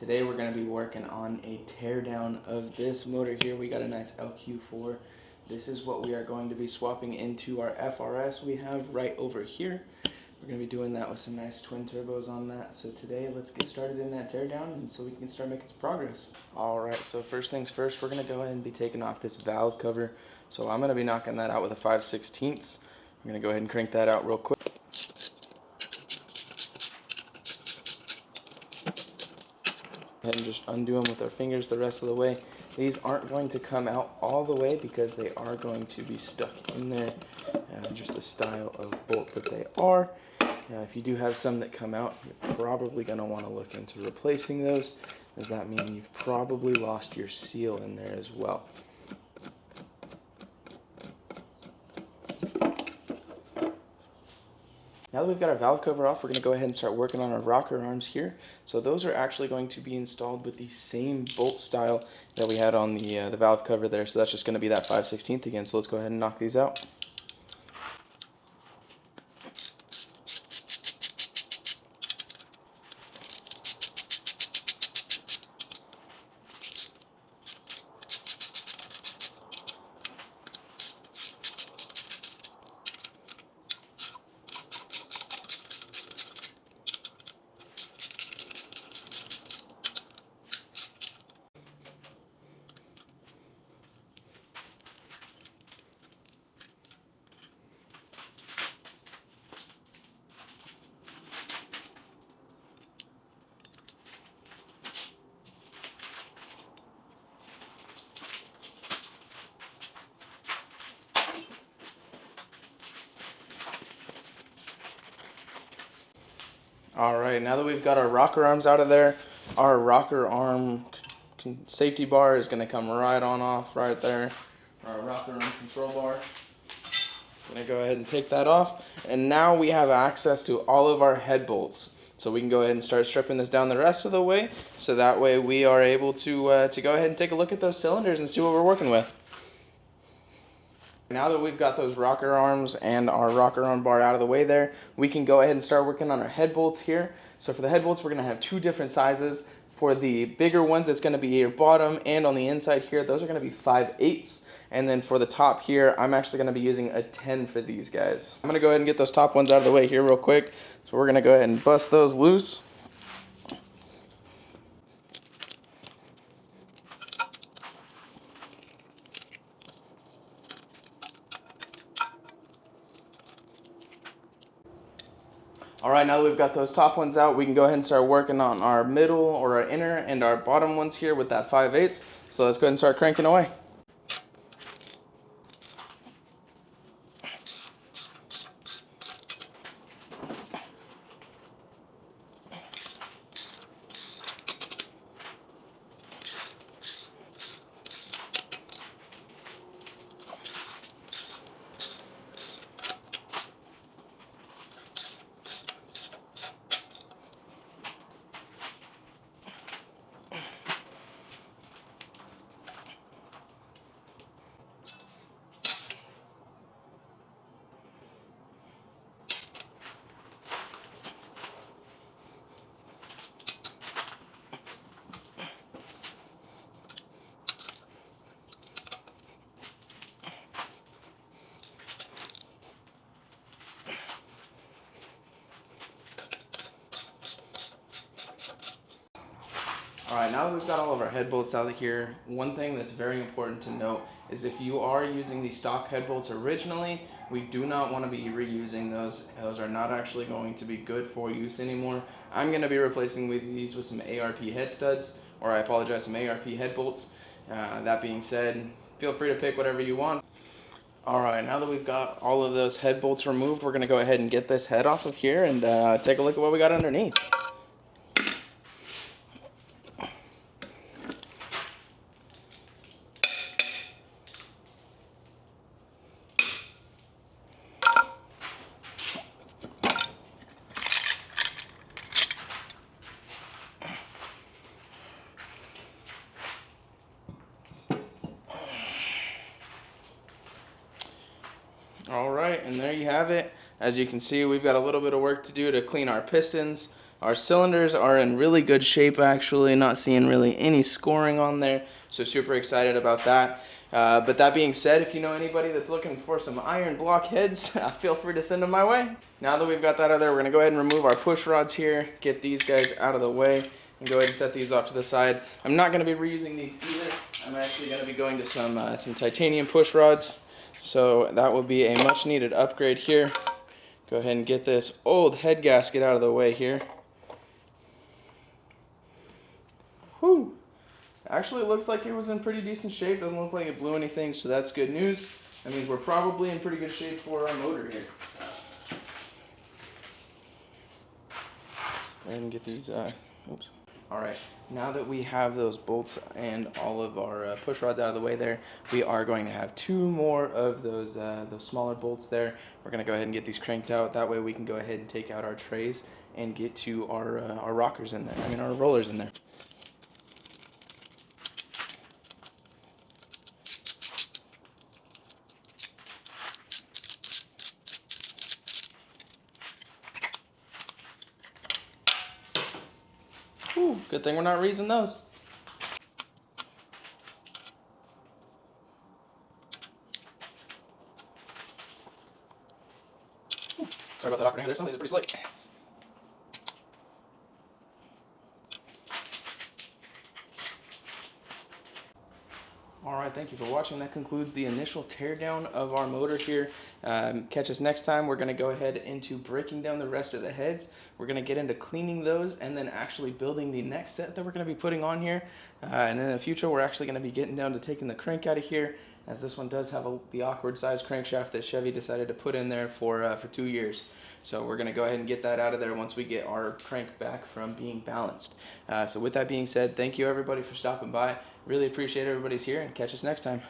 Today we're going to be working on a teardown of this motor here. We got a nice LQ4. This is what we are going to be swapping into our FRS we have right over here. We're going to be doing that with some nice twin turbos on that. So today let's get started in that teardown and so we can start making some progress. Alright, so first things first, we're going to go ahead and be taking off this valve cover. So I'm going to be knocking that out with a 5/16. I'm going to go ahead and crank that out real quick. And just undo them with our fingers the rest of the way. These aren't going to come out all the way because they are going to be stuck in there, just the style of bolt that they are. If you do have some that come out, you're probably going to want to look into replacing those, as that means you've probably lost your seal in there as well. Now that we've got our valve cover off, we're going to go ahead and start working on our rocker arms here. So those are actually going to be installed with the same bolt style that we had on the valve cover there. So that's just going to be that 5/16 again. So let's go ahead and knock these out. Alright, now that we've got our rocker arms out of there, our rocker arm safety bar is going to come right on off right there. Our rocker arm control bar. I'm going to go ahead and take that off. And now we have access to all of our head bolts. So we can go ahead and start stripping this down the rest of the way. So that way we are able to go ahead and take a look at those cylinders and see what we're working with. Now that we've got those rocker arms and our rocker arm bar out of the way there, we can go ahead and start working on our head bolts here. So for the head bolts, we're going to have two different sizes. For the bigger ones, it's going to be your bottom, and on the inside here, those are going to be 5/8. And then for the top here, I'm actually going to be using a 10 for these guys. I'm going to go ahead and get those top ones out of the way here real quick. So we're going to go ahead and bust those loose. Alright, now that we've got those top ones out, we can go ahead and start working on our middle or our inner and our bottom ones here with that 5/8. So let's go ahead and start cranking away. Alright, now that we've got all of our head bolts out of here, one thing that's very important to note is if you are using the stock head bolts originally, we do not want to be reusing those. Those are not actually going to be good for use anymore. I'm going to be replacing these with some ARP head studs, or I apologize, some ARP head bolts. That being said, feel free to pick whatever you want. Alright, now that we've got all of those head bolts removed, we're going to go ahead and get this head off of here and take a look at what we got underneath. Alright, and there you have it. As you can see, we've got a little bit of work to do to clean our pistons, Our cylinders are in really good shape, actually, not seeing really any scoring on there, so super excited about that. But that being said, if you know anybody that's looking for some iron block heads, feel free to send them my way. Now that we've got that out of there, we're going to go ahead and remove our push rods here, get these guys out of the way, and go ahead and set these off to the side. I'm not going to be reusing these either. I'm actually going to be going to some titanium push rods, so that will be a much needed upgrade here. Go ahead and get this old head gasket out of the way here. Whew. Actually, it looks like it was in pretty decent shape. Doesn't look like it blew anything, so that's good news. That means we're probably in pretty good shape for our motor here. Go ahead and get these, oops. All right, now that we have those bolts and all of our push rods out of the way there, we are going to have 2 more of those smaller bolts there. We're gonna go ahead and get these cranked out. That way we can go ahead and take out our trays and get to our rockers in there, our rollers in there. Whew, good thing we're not reusing those. Sorry about that awkward hand there. Some of these are pretty slick. Alright, thank you for watching. That concludes the initial teardown of our motor here. Catch us next time. We're going to go ahead into breaking down the rest of the heads. We're going to get into cleaning those and then actually building the next set that we're going to be putting on here. And in the future, we're actually going to be getting down to taking the crank out of here, as this one does have the awkward sized crankshaft that Chevy decided to put in there for 2 years. So we're going to go ahead and get that out of there once we get our crank back from being balanced. So with that being said, thank you everybody for stopping by. Really appreciate everybody's here, and catch us next time.